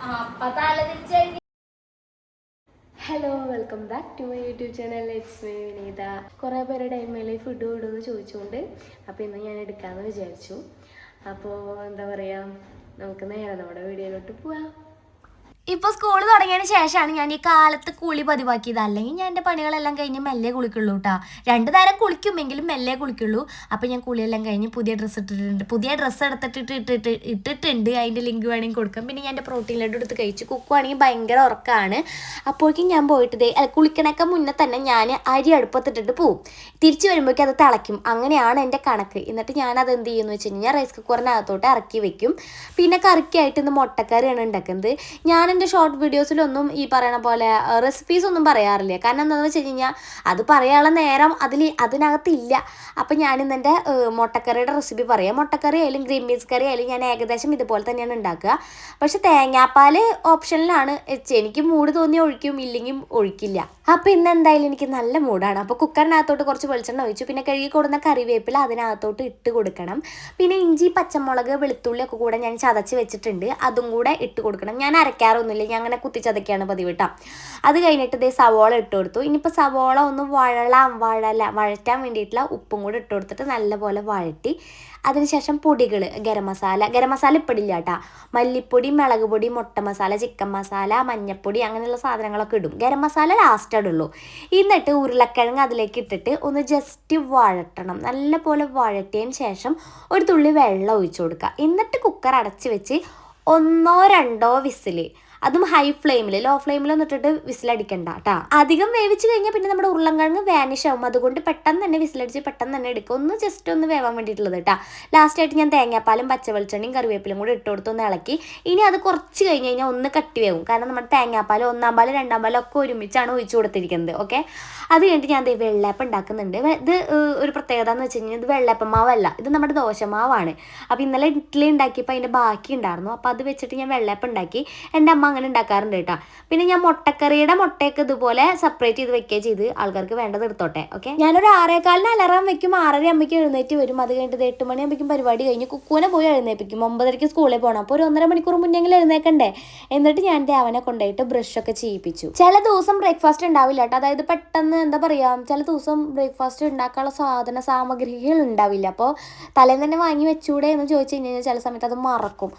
Hello, welcome back to my YouTube channel. It's me Vineetha. കുറേ പേര് ടൈമിൽ ഫുഡ് ഇടുമെന്ന് ചോദിച്ചുകൊണ്ട് അപ്പോൾ ഇന്ന് ഞാൻ എടുക്കാമെന്ന് വിചാരിച്ചു. അപ്പോൾ എന്താ പറയുക, നമുക്ക് നേരെ നമ്മുടെ വീഡിയോയിലോട്ട് പോവാം. ഇപ്പോൾ സ്കൂൾ തുടങ്ങിയതിന് ശേഷമാണ് ഞാൻ ഈ കാലത്ത് കുളി പതിവാക്കിയത്. അല്ലെങ്കിൽ ഞാൻ എൻ്റെ പണികളെല്ലാം കഴിഞ്ഞ് മെല്ലെ കുളിക്കുള്ളൂ കേട്ടോ. 2 നേരം കുളിക്കുമെങ്കിലും മെല്ലെ കുളിക്കുള്ളൂ. അപ്പോൾ ഞാൻ കുളിയെല്ലാം കഴിഞ്ഞ് പുതിയ ഡ്രസ്സ് ഇട്ടിട്ടുണ്ട്. അതിൻ്റെ ലിങ്ക് വേണമെങ്കിൽ കൊടുക്കാം. പിന്നെ ഞാൻ എൻ്റെ പ്രോട്ടീൻ ലഡു എടുത്ത് കഴിച്ചു. കുക്കുവാണെങ്കിൽ ഭയങ്കര ഉറക്കമാണ്. അപ്പോഴേക്കും ഞാൻ പോയിട്ട് കുളിക്കണൊക്കെ മുന്നേ തന്നെ ഞാൻ അരി അടുപ്പത്തിട്ടിട്ട് പോവും. തിരിച്ച് വരുമ്പോഴേക്കും അത് തിളയ്ക്കും. അങ്ങനെയാണ് എൻ്റെ കണക്ക്. എന്നിട്ട് ഞാനത് എന്ത് ചെയ്യുമെന്ന് വെച്ച് കഴിഞ്ഞാൽ റൈസ് കുക്കറിനകത്തോട്ട് ഇറക്കി വെക്കും. പിന്നെ കറിക്കായിട്ട് ഇന്ന് മുട്ടക്കറിയാണ് ഉണ്ടാക്കുന്നത്. ഞാൻ എൻ്റെ ഷോർട്ട് വീഡിയോസിലൊന്നും ഈ പറയണ പോലെ റെസിപ്പീസ് ഒന്നും പറയാറില്ല. കാരണം എന്താണെന്ന് വെച്ച് കഴിഞ്ഞാൽ അത് പറയാനുള്ള നേരം അതിനകത്തില്ല. അപ്പം ഞാനിന്ന് എൻ്റെ മുട്ടക്കറിയുടെ റെസിപ്പി പറയാം. മുട്ടക്കറി ആയാലും ഗ്രീൻ പീസ് കറി ആയാലും ഞാൻ ഏകദേശം ഇതുപോലെ തന്നെയാണ് ഉണ്ടാക്കുക. പക്ഷെ തേങ്ങാപ്പാൽ ഓപ്ഷനിലാണ്. എനിക്ക് മൂഡ് തോന്നി ഒഴിക്കും, ഇല്ലെങ്കിൽ ഒഴിക്കില്ല. അപ്പോൾ ഇന്ന് എന്തായാലും എനിക്ക് നല്ല മൂഡാണ്. അപ്പോൾ കുക്കറിനകത്തോട്ട് കുറച്ച് വെളിച്ചെണ്ണ ഒഴിച്ചു. പിന്നെ കഴുകി കൊടുന്ന കറിവേപ്പില അതിനകത്തോട്ട് ഇട്ട് കൊടുക്കണം. പിന്നെ ഇഞ്ചി, പച്ചമുളക്, വെളുത്തുള്ളി ഒക്കെ കൂടെ ഞാൻ ചതച്ച് വെച്ചിട്ടുണ്ട്. അതും കൂടെ ഇട്ട് കൊടുക്കണം. ഞാൻ അരയ്ക്കാറൊന്നുമില്ല, ഞാൻ അങ്ങനെ കുത്തിച്ചതയ്ക്കാണ് പതിവ് കേട്ടോ. അത് കഴിഞ്ഞിട്ട് ഇതേ സവോള ഇട്ട് കൊടുത്തു. ഇനിയിപ്പോൾ സവോള ഒന്ന് വഴറ്റാൻ വേണ്ടിയിട്ടുള്ള ഉപ്പും കൂടെ ഇട്ട് കൊടുത്തിട്ട് നല്ലപോലെ വഴറ്റി അതിനുശേഷം പൊടികൾ ഗരം മസാല ഇപ്പിടില്ല കേട്ടോ. മല്ലിപ്പൊടി, മുളക് പൊടി, മുട്ട മസാല, ചിക്കൻ മസാല, മഞ്ഞൾപ്പൊടി അങ്ങനെയുള്ള സാധനങ്ങളൊക്കെ ഇടും. ഗരം മസാല ലാസ്റ്റ് ഇടുള്ളൂ. എന്നിട്ട് ഉരുളക്കിഴങ്ങ് അതിലേക്ക് ഇട്ടിട്ട് ഒന്ന് ജസ്റ്റ് വഴറ്റണം. നല്ലപോലെ വഴറ്റിയതിന് ശേഷം ഒരു തുള്ളി വെള്ളം ഒഴിച്ചു കൊടുക്കുക. എന്നിട്ട് കുക്കർ അടച്ച് വെച്ച് 1-2 വിസിൽ, അതും ഹൈ ഫ്ലെയിമിൽ, ലോ ഫ്ലെയിമിലൊന്നും ഇട്ടിട്ട് വിസിലടിക്കണ്ട കേട്ടോ. അധികം വേവിച്ച് കഴിഞ്ഞാൽ പിന്നെ നമ്മുടെ ഉരുളക്കിഴങ്ങ് വാനിഷ് ആവും. അതുകൊണ്ട് പെട്ടെന്ന് തന്നെ വിസിലടിച്ച് പെട്ടെന്ന് തന്നെ എടുക്കും. ഒന്ന് ജസ്റ്റ് ഒന്ന് വേവാൻ വേണ്ടിയിട്ടുള്ളത് കേട്ടോ. ലാസ്റ്റായിട്ട് ഞാൻ തേങ്ങാപ്പാലും പച്ചവെളിച്ചെണ്ണയും കറിവേപ്പിലും കൂടി ഇട്ട് കൊടുത്ത് ഒന്ന് ഇളക്കി. ഇനി അത് കുറച്ച് കഴിഞ്ഞ് കഴിഞ്ഞാൽ ഒന്ന് കട്ടി വേവും. കാരണം നമ്മുടെ തേങ്ങാപ്പാൽ 1-ാം പാൽ 2-ാം പാലും ഒക്കെ ഒരുമിച്ചാണ് ഒഴിച്ചു കൊടുത്തിരിക്കുന്നത്. ഓക്കെ, അത് കഴിഞ്ഞിട്ട് ഞാൻ വെള്ളയപ്പം ഉണ്ടാക്കുന്നുണ്ട്. ഇത് ഒരു പ്രത്യേകത എന്ന് വെച്ച് കഴിഞ്ഞാൽ ഇത് വെള്ളയപ്പം മാവല്ല, ഇത് നമ്മുടെ ദോശമാവാണ്. അപ്പോൾ ഇന്നലെ ഇഡ്ഡലി ഉണ്ടാക്കിയപ്പോൾ അതിൻ്റെ ബാക്കി ഉണ്ടായിരുന്നു. അപ്പോൾ അത് വെച്ചിട്ട് ഞാൻ വെള്ളയപ്പം ഉണ്ടാക്കി. എൻ്റെ അമ്മ അങ്ങനെ ഉണ്ടാക്കാറുണ്ട് കേട്ടോ. പിന്നെ ഞാൻ മുട്ടയൊക്കെ ഇതുപോലെ സെപ്പറേറ്റ് ചെയ്ത് വെക്കുകയും ചെയ്ത് ആൾക്കാർക്ക് വേണ്ടത് എടുത്തോട്ടെ. ഓക്കെ, ഞാനൊരു 6:15 അലാറം വെക്കും. 6:30 ആകുമ്പോഴേക്കും എഴുന്നേറ്റ് വരും. അത് കഴിഞ്ഞിട്ട് 8 മണിയാകുമ്പോഴേക്കും പരിപാടി കഴിഞ്ഞ് കുക്കുവിനെ പോയി എഴുന്നേൽപ്പിക്കും. 9:30 സ്കൂളിൽ പോകണം. അപ്പോൾ ഒരു 1.5 മണിക്കൂർ മുന്നെങ്കിലും എഴുന്നേക്കണ്ടേ. എന്നിട്ട് ഞാൻ അവനെ കൊണ്ടുപോയിട്ട് ബ്രഷൊക്കെ ചെയ്യിപ്പിച്ചു. ചില ദിവസം ബ്രേക്ക്ഫാസ്റ്റ് ഉണ്ടാവില്ല കേട്ടോ. അതായത് പെട്ടെന്ന് എന്താ പറയുക, ചില ദിവസം ബ്രേക്ക്ഫാസ്റ്റ് ഉണ്ടാക്കാനുള്ള സാമഗ്രികൾ ഉണ്ടാവില്ല. അപ്പോൾ തലേന്ന് തന്നെ വാങ്ങി വെച്ചൂടെ എന്ന് ചോദിച്ചു കഴിഞ്ഞാൽ ചില സമയത്ത് അത് മറക്കും.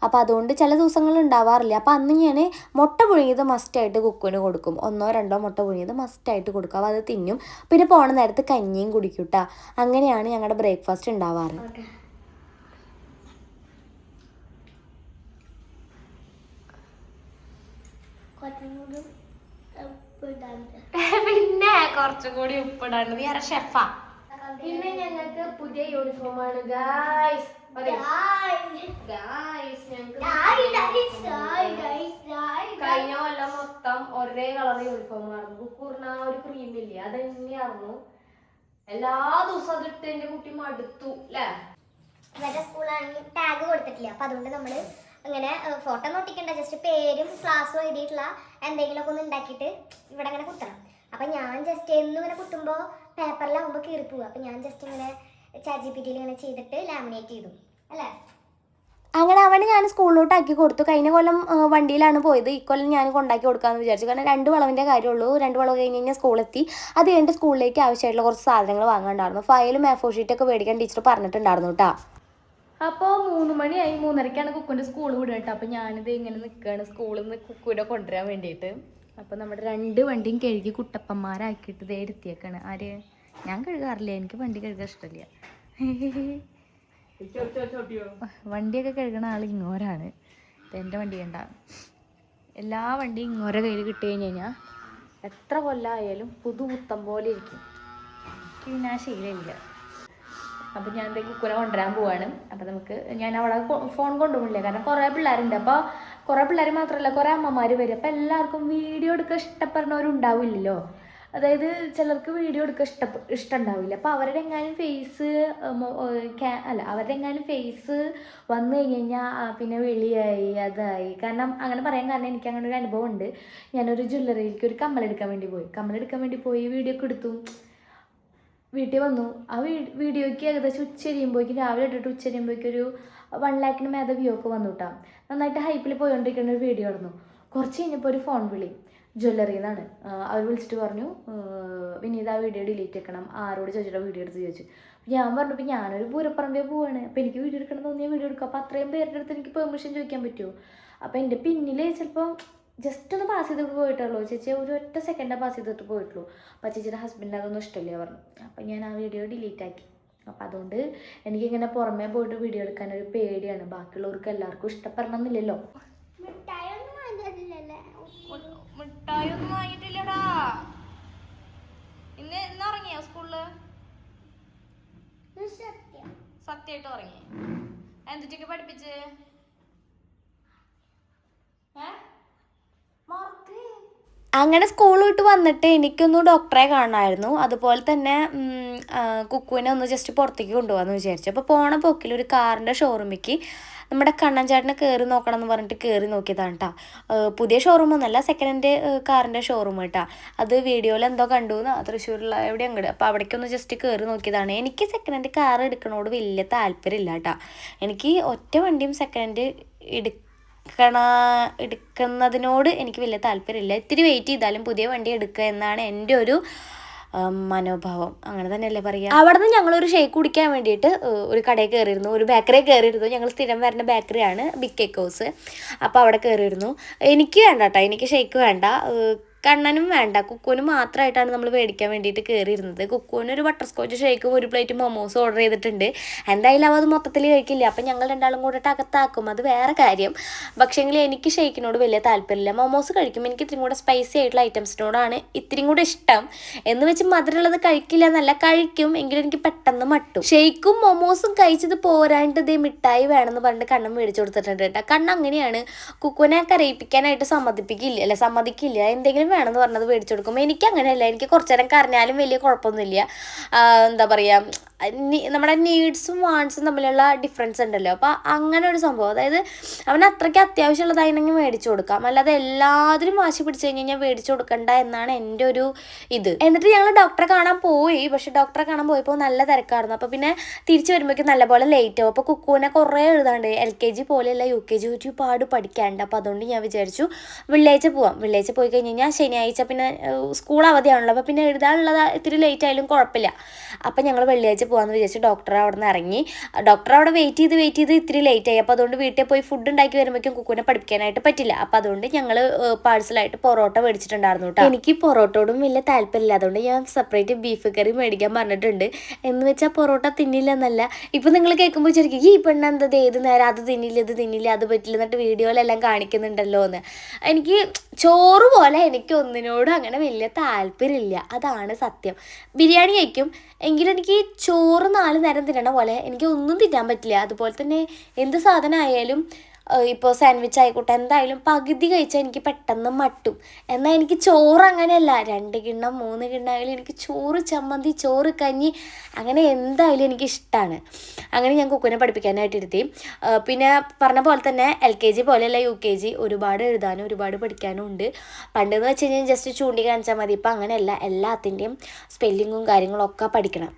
അപ്പോൾ അതുകൊണ്ട് ചില ദിവസങ്ങൾ ഉണ്ടാവാറില്ല. അപ്പോൾ അന്ന് ഞാൻ മുട്ട പുഴുങ്ങിയത് മസ്റ്റായിട്ട് കുക്കുവിന് കൊടുക്കും. 1-2 മുട്ട പുഴുങ്ങിയത് മസ്റ്റായിട്ട് കൊടുക്കും. അപ്പോൾ അത് തിന്നും. പിന്നെ പോണ നേരത്ത് കഞ്ഞിയും കുടിക്കും കേട്ടോ. അങ്ങനെയാണ് ഞങ്ങളുടെ ബ്രേക്ക്ഫാസ്റ്റ് ഉണ്ടാവാറ്. പിന്നെ കുറച്ചും കൂടി ഉപ്പിടാണ്ട്. നീ ആരാ ഷെഫാ? പിന്നെ ഞങ്ങൾക്ക് പുതിയ യൂണിഫോമാണ് ഗായ്സ്. കഴിഞ്ഞ കൊല്ലം മൊത്തം ഒരേ കളർ യൂണിഫോം ആയിരുന്നു. കുക്കൂറിന് ആ ഒരു ക്രീമില്ലേ, അത് തന്നെയായിരുന്നു. എല്ലാ ദിവസവും അതിട്ട് എന്റെ കുട്ടി മടുത്തു അല്ലേ. ഇവരുടെ സ്കൂളാണെങ്കിൽ ടാഗ് കൊടുത്തിട്ടില്ല. അപ്പൊ അതുകൊണ്ട് നമ്മള് അങ്ങനെ ഫോട്ടോ നോട്ടിക്കണ്ട, ജസ്റ്റ് പേരും ക്ലാസ്സും എഴുതിയിട്ടുള്ള എന്തെങ്കിലുമൊക്കെ ഒന്ന് ഉണ്ടാക്കിയിട്ട് ഇവിടെ അങ്ങനെ കുത്തണം. അപ്പൊ ഞാൻ ജസ്റ്റ് എന്നും ഇങ്ങനെ കുത്തുമ്പോൾ പേപ്പറിലാവുമ്പോൾ കീറിപ്പോവുക. അപ്പൊ ഞാൻ ജസ്റ്റ് ഇങ്ങനെ ChatGPT ഇങ്ങനെ ചെയ്തിട്ട് ലാമിനേറ്റ് ചെയ്തു അല്ലേ. അങ്ങനെ അവന് ഞാൻ സ്കൂളിലോട്ട് ആക്കി കൊടുത്തു. കഴിഞ്ഞ കൊല്ലം വണ്ടിയിലാണ് പോയത്. ഇക്കൊല്ലം ഞാൻ കൊണ്ടാക്കി കൊടുക്കാമെന്ന് വിചാരിച്ചു. കാരണം 2 വളവിൻ്റെ കാര്യമുള്ളൂ. 2 വളവ് കഴിഞ്ഞ് കഴിഞ്ഞാൽ സ്കൂളെത്തി. അത് കഴിഞ്ഞിട്ട് സ്കൂളിലേക്ക് ആവശ്യമായിട്ടുള്ള കുറച്ച് സാധനങ്ങൾ വാങ്ങാണ്ടായിരുന്നു. ഫയലും A4 ഷീറ്റൊക്കെ മേടിക്കാൻ ടീച്ചർ പറഞ്ഞിട്ടുണ്ടായിരുന്നു കേട്ടോ. അപ്പോൾ 3 മണിയായി. 3:30ക്കാണ് കുക്കുവിൻ്റെ സ്കൂൾ വിടുക കേട്ടോ. അപ്പോൾ ഞാനിത് ഇങ്ങനെ നിൽക്കുകയാണ് സ്കൂളിൽ നിന്ന് കുക്കുവിനെ കൊണ്ടുവരാൻ വേണ്ടിയിട്ട്. അപ്പോൾ നമ്മുടെ 2 വണ്ടിയും കഴുകി കുട്ടപ്പന്മാരാക്കിയിട്ട് ഇതേ എടുത്തിയേക്കാണ്. ആര്? ഞാൻ കഴുകാറില്ല, എനിക്ക് വണ്ടി കഴുകാൻ ഇഷ്ടമില്ല. വണ്ടിയൊക്കെ കഴുകണ ആൾ ഇങ്ങോരാണ്. എൻ്റെ വണ്ടി കണ്ട എല്ലാ വണ്ടിയും ഇങ്ങോരെ കയ്യിൽ കിട്ടി കഴിഞ്ഞ് കഴിഞ്ഞാൽ എത്ര കൊല്ലമായാലും പുതുപുത്തം പോലെ ഇരിക്കും. എനിക്ക് പിന്നെ ആ ശീലമില്ല. അപ്പോൾ ഞാൻ എന്തെങ്കിലും കുക്കുനെ കൊണ്ടുവരാൻ പോവാണ്. അപ്പോൾ ഞാൻ അവിടെ ഫോൺ കൊണ്ടുപോകില്ല. കാരണം കുറേ പിള്ളേരുണ്ട്. അപ്പോൾ കുറേ പിള്ളേർ മാത്രമല്ല, കുറേ അമ്മമാർ വരും. അപ്പോൾ എല്ലാവർക്കും വീഡിയോ എടുക്കാൻ ഇഷ്ടപ്പെടുന്നവരുണ്ടാവില്ലല്ലോ. അതായത് ചിലർക്ക് വീഡിയോ എടുക്കാൻ ഇഷ്ടമുണ്ടാവില്ല. അപ്പോൾ അവരുടെ എങ്ങാനും ഫേസ് വന്നു കഴിഞ്ഞ് കഴിഞ്ഞാൽ പിന്നെ വെളിയായി അതായി. കാരണം അങ്ങനെ പറയാൻ കാരണം എനിക്ക് അങ്ങനെ ഒരു അനുഭവം ഉണ്ട്. ഞാനൊരു ജ്വല്ലറിയിലേക്ക് ഒരു കമ്മലെടുക്കാൻ വേണ്ടി പോയി വീഡിയോ ഒക്കെ എടുത്തു. വീട്ടിൽ വന്നു. ആ വീഡിയോയ്ക്ക് ഏകദേശം ഉച്ചരിയുമ്പോഴേക്കും, രാവിലെ ഇട്ടിട്ട് ഉച്ചരിയുമ്പോഴേക്കും ഒരു 1 lakhിന് മേലെ വ്യൂ ഒക്കെ വന്നു കേട്ടോ. നന്നായിട്ട് ഹൈപ്പിൽ പോയിക്കൊണ്ടിരിക്കുന്ന ഒരു വീഡിയോ ആയിരുന്നു. കുറച്ച് കഴിഞ്ഞപ്പോൾ ഒരു ഫോൺ വിളി ജ്വല്ലറിന്നാണ്. അവർ വിളിച്ചിട്ട് പറഞ്ഞു വിനീത ആ വീഡിയോ ഡിലീറ്റ് ആക്കണം, ആരോട് ചോദിച്ചിട്ട് വീഡിയോ എടുത്ത് ചോദിച്ചു. ഞാൻ പറഞ്ഞപ്പോൾ ഞാനൊരു പൂരപ്പറമ്പേ പോവാണ്, അപ്പോൾ എനിക്ക് വീഡിയോ എടുക്കണം തോന്നിയാൽ വീഡിയോ എടുക്കുക. അപ്പോൾ അത്രയും പേരുടെ അടുത്ത് എനിക്ക് പെർമിഷൻ ചോദിക്കാൻ പറ്റുമോ? അപ്പോൾ എൻ്റെ പിന്നിൽ ചിലപ്പോൾ ജസ്റ്റ് ഒന്ന് പാസ് ചെയ്തിട്ട് പോയിട്ടുള്ളൂ. ചേച്ചി ഒരു ഒറ്റ സെക്കൻഡാണ് പാസ് ചെയ്തിട്ട് പോയിട്ടുള്ളൂ. അപ്പോൾ ചേച്ചിയുടെ ഹസ്ബൻഡിന് അതൊന്നും ഇഷ്ടമില്ല പറഞ്ഞു. അപ്പോൾ ഞാൻ ആ വീഡിയോ ഡിലീറ്റ് ആക്കി. അപ്പം അതുകൊണ്ട് എനിക്കിങ്ങനെ പുറമേ പോയിട്ട് വീഡിയോ എടുക്കാനൊരു പേടിയാണ്. ബാക്കിയുള്ളവർക്ക് എല്ലാവർക്കും ഇഷ്ടപ്പെടണം എന്നില്ലല്ലോ. മിഠായി ഒന്നും വാങ്ങിയിട്ടില്ലടാ. ഇന്ന് ഇറങ്ങിയോ സ്കൂളില്? സത്യമായിട്ട് ഇറങ്ങി. എന്തൊക്കെ പഠിപ്പിച്ച്? അങ്ങനെ സ്കൂൾ വിട്ട് വന്നിട്ട് എനിക്കൊന്ന് ഡോക്ടറെ കാണണമായിരുന്നു. അതുപോലെ തന്നെ കുക്കുവിനെ ഒന്ന് ജസ്റ്റ് പുറത്തേക്ക് കൊണ്ടുപോകാമെന്ന് വിചാരിച്ചു. അപ്പോൾ പോണ പോക്കിൽ ഒരു കാറിൻ്റെ ഷോറൂമിലേക്ക് നമ്മുടെ കണ്ണൻ ചേട്ടനെ കയറി നോക്കണം എന്ന് പറഞ്ഞിട്ട് കയറി നോക്കിയതാണ് കേട്ടോ. പുതിയ ഷോറൂം ഒന്നല്ല, സെക്കൻഡ് ഹാൻഡ് കാറിൻ്റെ ഷോറൂം കേട്ടോ. അത് വീഡിയോയിൽ എന്തോ കണ്ടു എന്ന്, തൃശ്ശൂരിലുള്ള എവിടെ അങ്ങോട്ട്. അപ്പോൾ അവിടേക്കൊന്ന് ജസ്റ്റ് കയറി നോക്കിയതാണ്. എനിക്ക് സെക്കൻഡ് ഹാൻഡ് കാർ എടുക്കണോട് വലിയ താല്പര്യമില്ല കേട്ടോ. എനിക്ക് ഒറ്റ വണ്ടിയും സെക്കൻഡ് ഹാൻഡ് എടുക്കുന്നതിനോട് എനിക്ക് വലിയ താല്പര്യമില്ല. ഇത്തിരി വെയിറ്റ് ചെയ്താലും പുതിയ വണ്ടി എടുക്കുക എന്നാണ് എൻ്റെ ഒരു മനോഭാവം. അങ്ങനെ തന്നെയല്ലേ പറയുക. അവിടെ നിന്ന് ഞങ്ങളൊരു ഷേക്ക് കുടിക്കാൻ വേണ്ടിയിട്ട് ഒരു കടയിൽ കയറിയിരുന്നു, ഒരു ബേക്കറിയിൽ കയറിയിരുന്നു. ഞങ്ങൾ സ്ഥിരം വരുന്ന ബേക്കറിയാണ് ബിഗ് കേക്ക് ഹൗസ്. അപ്പോൾ അവിടെ കയറിയിരുന്നു. എനിക്ക് വേണ്ട കേട്ടോ, എനിക്ക് ഷേക്ക് വേണ്ട, കണ്ണനും വേണ്ട, കുക്കുവിന് മാത്രമായിട്ടാണ് നമ്മൾ മേടിക്കാൻ വേണ്ടിയിട്ട് കയറിയിരുന്നത്. കുക്കുവിന് ഒരു ബട്ടർ സ്കോച്ച് ഷേക്കും ഒരു പ്ലേറ്റ് മൊമോസ് ഓർഡർ ചെയ്തിട്ടുണ്ട്. എന്തായാലും അവ അത് മൊത്തത്തിൽ കഴിക്കില്ല. അപ്പം ഞങ്ങൾ രണ്ടാളും കൂടെ അകത്താക്കും, അത് വേറെ കാര്യം. പക്ഷേങ്കിൽ എനിക്ക് ഷേക്കിനോട് വലിയ താല്പര്യമില്ല. മൊമോസ് കഴിക്കും, എനിക്ക് ഇത്തിരി കൂടെ സ്പൈസി ആയിട്ടുള്ള ഐറ്റംസിനോടാണ് ഇത്തിരി കൂടെ ഇഷ്ടം. എന്ന് വെച്ച് മധുരമുള്ളത് കഴിക്കില്ല എന്നല്ല, കഴിക്കും, എങ്കിലും എനിക്ക് പെട്ടെന്ന് മട്ടും. ഷേക്കും മൊമോസും കഴിച്ചത് പോരാണ്ട് ഇതേ മിഠായി വേണമെന്ന് പറഞ്ഞിട്ട് കണ്ണൻ മേടിച്ചു കൊടുത്തിട്ടുണ്ട് കേട്ടോ. കണ്ണ് അങ്ങനെയാണ്, കുക്കുവിനെ കരയിപ്പിക്കാനായിട്ട് സമ്മതിക്കില്ല. എന്തെങ്കിലും വേണമെന്ന് പറഞ്ഞത് മേടിച്ചു കൊടുക്കും. എനിക്ക് അങ്ങനെയല്ല, എനിക്ക് കുറച്ചു നേരം കരഞ്ഞാലും വലിയ കുഴപ്പമൊന്നുമില്ല. എന്താ പറയുക, നമ്മുടെ നീഡ്സും വാണ്ട്സും തമ്മിലുള്ള ഡിഫറൻസ് ഉണ്ടല്ലോ. അപ്പോൾ അങ്ങനെ ഒരു സംഭവം, അതായത് അവന് അത്രയ്ക്ക് അത്യാവശ്യമുള്ളതായിരുന്നെങ്കിൽ മേടിച്ചു കൊടുക്കാം, അല്ലാതെ എല്ലാത്തിനും വാശി പിടിച്ചു കഴിഞ്ഞാൽ മേടിച്ചു കൊടുക്കണ്ട എന്നാണ് എൻ്റെ ഒരു ഇത്. എന്നിട്ട് ഞങ്ങൾ ഡോക്ടറെ കാണാൻ പോയി. പക്ഷെ ഡോക്ടറെ കാണാൻ പോയപ്പോൾ നല്ല തിരക്കായിരുന്നു. അപ്പോൾ പിന്നെ തിരിച്ചു വരുമ്പോഴേക്കും നല്ലപോലെ ലേറ്റ് ആവും. അപ്പോൾ കുക്കുവിനെ കുറേ എഴുതാണ്ട്, LKG പോലെയല്ല UKG ഒരുപാട് പഠിക്കാനുണ്ട്. അപ്പോൾ അതുകൊണ്ട് ഞാൻ വിചാരിച്ചു വെള്ളിയാഴ്ച പോവാം. വെള്ളിയാഴ്ച പോയി കഴിഞ്ഞ് കഴിഞ്ഞാൽ ശനിയാഴ്ച പിന്നെ സ്കൂൾ അവധിയാണല്ലോ, അപ്പോൾ പിന്നെ എഴുതാനുള്ളത് ഇത്തിരി ലേറ്റ് ആയാലും കുഴപ്പമില്ല. അപ്പോൾ ഞങ്ങൾ വെള്ളിയാഴ്ച പോകാമെന്ന് വിചാരിച്ചു. ഡോക്ടർ അവിടെ നിന്ന് ഇറങ്ങി. ഡോക്ടർ അവിടെ വെയിറ്റ് ചെയ്ത് ഇത്തിരി ലേറ്റ് ആയി. അപ്പോൾ അതുകൊണ്ട് വീട്ടിൽ പോയി ഫുഡ് ഉണ്ടാക്കി വരുമ്പോഴേക്കും കുക്കുവിനെ പഠിപ്പിക്കാനായിട്ട് പറ്റില്ല. അപ്പോൾ അതുകൊണ്ട് ഞങ്ങൾ പാഴ്സലായിട്ട് പൊറോട്ട മേടിച്ചിട്ടുണ്ടായിരുന്നു കേട്ടോ. എനിക്ക് പൊറോട്ടയോടും വലിയ താല്പര്യമില്ല, അതുകൊണ്ട് ഞാൻ സെപ്പറേറ്റ് ബീഫ് കറി മേടിക്കാൻ പറഞ്ഞിട്ടുണ്ട്. എന്ന് വെച്ചാൽ പൊറോട്ട തിന്നില്ല എന്നല്ല. ഇപ്പം നിങ്ങൾ കേൾക്കുമ്പോൾ വിചാരിക്കും ഈ പെണ്ണെന്തത് ഏത് നേരം അത് തിന്നില്ല ഇത് തിന്നില്ല അത് പറ്റില്ല എന്നിട്ട് വീഡിയോയിലെല്ലാം കാണിക്കുന്നുണ്ടല്ലോ എന്ന്. എനിക്ക് ചോറ് പോലെ എനിക്ക് ഒന്നിനോടും അങ്ങനെ വലിയ താല്പര്യമില്ല, അതാണ് സത്യം. ബിരിയാണി കഴിക്കും, എങ്കിലും എനിക്ക് ചോറ് 4 നേരം തിന്നണ പോലെ എനിക്ക് ഒന്നും തിന്നാൻ പറ്റില്ല. അതുപോലെ തന്നെ എന്ത് സാധനം ആയാലും, ഇപ്പോൾ സാൻഡ്വിച്ച് ആയിക്കോട്ടെ, എന്തായാലും പകുതി കഴിച്ചാൽ എനിക്ക് പെട്ടെന്ന് മട്ടും. എന്നാൽ എനിക്ക് ചോറ് അങ്ങനെയല്ല, 2 കിണ്ണം 3 കിണ്ണമായാലും എനിക്ക് ചോറ് ചമ്മന്തി ചോറ് കഞ്ഞി അങ്ങനെ എന്തായാലും എനിക്കിഷ്ടമാണ്. അങ്ങനെ ഞാൻ കുക്കുവിനെ പഠിപ്പിക്കാനായിട്ട് ഇരുത്തി. പിന്നെ പറഞ്ഞ പോലെ തന്നെ LKG പോലെയല്ല UKG, ഒരുപാട് എഴുതാനും ഒരുപാട് പഠിക്കാനും ഉണ്ട്. പണ്ടെന്ന് വെച്ച് കഴിഞ്ഞാൽ ജസ്റ്റ് ചൂണ്ടി കാണിച്ചാൽ മതി. ഇപ്പം അങ്ങനെയല്ല, എല്ലാത്തിൻ്റെയും സ്പെല്ലിങ്ങും കാര്യങ്ങളും ഒക്കെ പഠിക്കണം.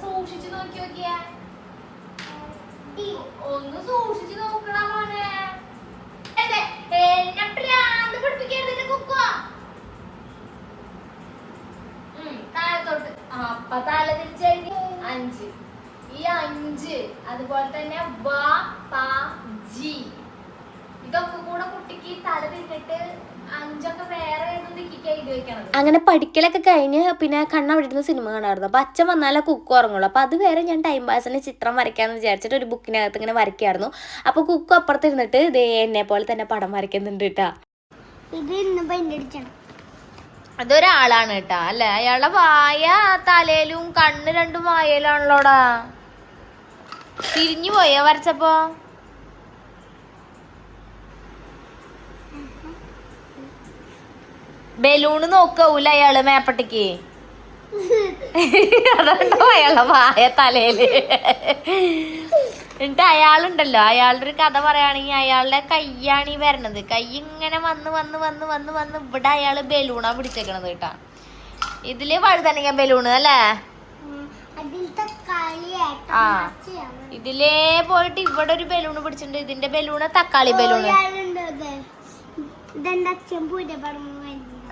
സൂക്ഷിച്ചു നോക്കി നോക്കിയാ, ഒന്ന് സൂക്ഷിച്ചു നോക്കണ മോനെ. എന്നെ പ്രാന്ത് പഠിപ്പിക്കരുത് കുക്കോ. താഴത്തോട്ട് അപ്പ തല തിരിച്ച് 5, ഈ 5 അതുപോലെ തന്നെ ബ പ ജി ഇതൊക്കെ കൂടെ കുട്ടിക്ക് തല തിരിഞ്ഞിട്ട് 5ഒക്കെ വേറെ എഴുതി വെക്കണം. അങ്ങനെ പഠിക്കലൊക്കെ കഴിഞ്ഞ് പിന്നെ അവിടെ ഇരുന്ന് സിനിമ കാണാറുണ്ട്. അപ്പോൾ അച്ഛൻ വന്നാലേ കുക്ക് ഉറങ്ങുള്ളൂ. അപ്പോൾ അതുവരെ ഞാൻ ടൈം പാസിന് ചിത്രം വരയ്ക്കാമെന്ന് വിചാരിച്ചിട്ട് ഒരു ബുക്കിനകത്ത് ഇങ്ങനെ വരയ്ക്കായിരുന്നു. അപ്പോൾ കുക്ക് അപ്പുറത്ത് ഇരുന്നിട്ട് ദേ എന്നെ പോലെ തന്നെ പടം വരയ്ക്കുന്നുണ്ട് കേട്ടാ. അതൊരാളാണ് കേട്ടാ, അല്ലേ? അയാളുടെ വായ തലയിലും കണ്ണ് 2 വായയിലാണല്ലോടാ. തിരിഞ്ഞു പോയോ വരച്ചപ്പോ? ബലൂണ് നോക്കൂല അയാള് മേപ്പട്ടിക്ക്. അതുകൊണ്ടോ അയാളുടെ വായ തലയില്. എന്നിട്ട് അയാളുണ്ടല്ലോ, അയാളുടെ ഒരു കഥ പറയുകയാണെങ്കിൽ അയാളുടെ കയ്യാണ് ഈ വരണത്. കൈ ഇങ്ങനെ വന്ന് വന്ന് വന്ന് വന്ന് വന്ന് ഇവിടെ അയാള് ബലൂണാ പിടിച്ചേക്കണത് കേട്ടാ. ഇതില് വഴുതനങ്ങ ബലൂണ് അല്ലേ? ആ, ഇതിലേ പോയിട്ട് ഇവിടെ ഒരു ബലൂണ് പിടിച്ചിട്ടുണ്ട്. ഇതിന്റെ ബലൂണ് തക്കാളി ബലൂണ്.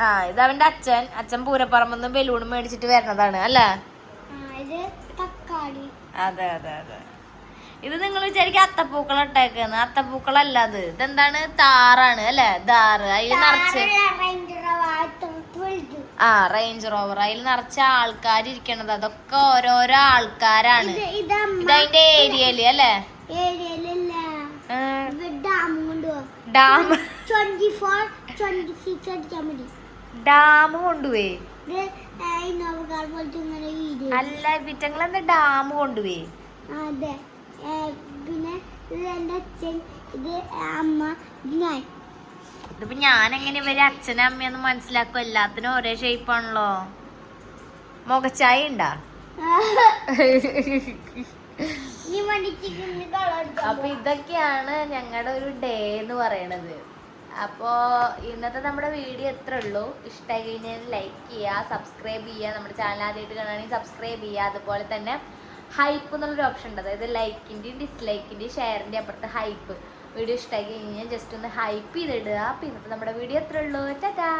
ആ, ഇത് അവന്റെ അച്ഛൻ പൂരപ്പറമ്പെന്ന് ബലൂണ് മേടിച്ചിട്ട് വരുന്നതാണ് അല്ലേ? അതെ അതെ അതെ. ഇത് നിങ്ങൾ വിചാരിക്കും അത്തപ്പൂക്കളം ഇട്ടേക്കാന്ന്. അത്തപ്പൂക്കളല്ല അത്. ഇതെന്താണ്? താറാണ് അല്ലെ? ദാറ്. അതിൽ നിറച്ച് റേഞ്ച് റോവർ. അതിൽ നിറച്ച ആൾക്കാർ ഇരിക്കണത്. അതൊക്കെ ഓരോരോ ആൾക്കാരാണ്. ഇത് അതിന്റെ ഏരിയയില് അല്ലേ? ഡാം കൊണ്ടുപോയി അല്ല, വിറ്റങ്ങളെന്താ ഡാം കൊണ്ടുപോയി? അതെ. പിന്നെ ഇത് എന്റെ അച്ഛൻ, ഇത് അമ്മ, ഇത് ഞാൻ. ഇതിപ്പോ ഞാൻ എങ്ങനെ ഇവര് അച്ഛനും അമ്മയൊന്നും മനസ്സിലാക്കും? എല്ലാത്തിനും ഒരേ ഷേപ്പാണല്ലോ. മുഖച്ചായ ഉണ്ടാ? അപ്പൊ ഇതൊക്കെയാണ് ഞങ്ങളുടെ ഒരു ഡേ എന്ന് പറയണത്. അപ്പോൾ ഇന്നത്തെ നമ്മുടെ വീഡിയോ എത്ര ഉള്ളൂ. ഇഷ്ടമായി കഴിഞ്ഞാൽ ലൈക്ക് ചെയ്യുക, സബ്സ്ക്രൈബ് ചെയ്യുക. നമ്മുടെ ചാനൽ ആദ്യമായിട്ട് കാണുകയാണെങ്കിൽ സബ്സ്ക്രൈബ് ചെയ്യുക. അതുപോലെ തന്നെ ഹൈപ്പ് എന്നുള്ളൊരു ഓപ്ഷൻ ഉണ്ട്. അതായത് ലൈക്കിൻ്റെയും ഡിസ്ലൈക്കിൻ്റെയും ഷെയറിൻ്റെയും അപ്പുറത്ത് ഹൈപ്പ്. വീഡിയോ ഇഷ്ടമായി കഴിഞ്ഞാൽ ജസ്റ്റ് ഒന്ന് ഹൈപ്പ് ചെയ്തിടുക. അപ്പോൾ ഇന്നത്തെ നമ്മുടെ വീഡിയോ എത്ര ഉള്ളൂ. ടാറ്റാ.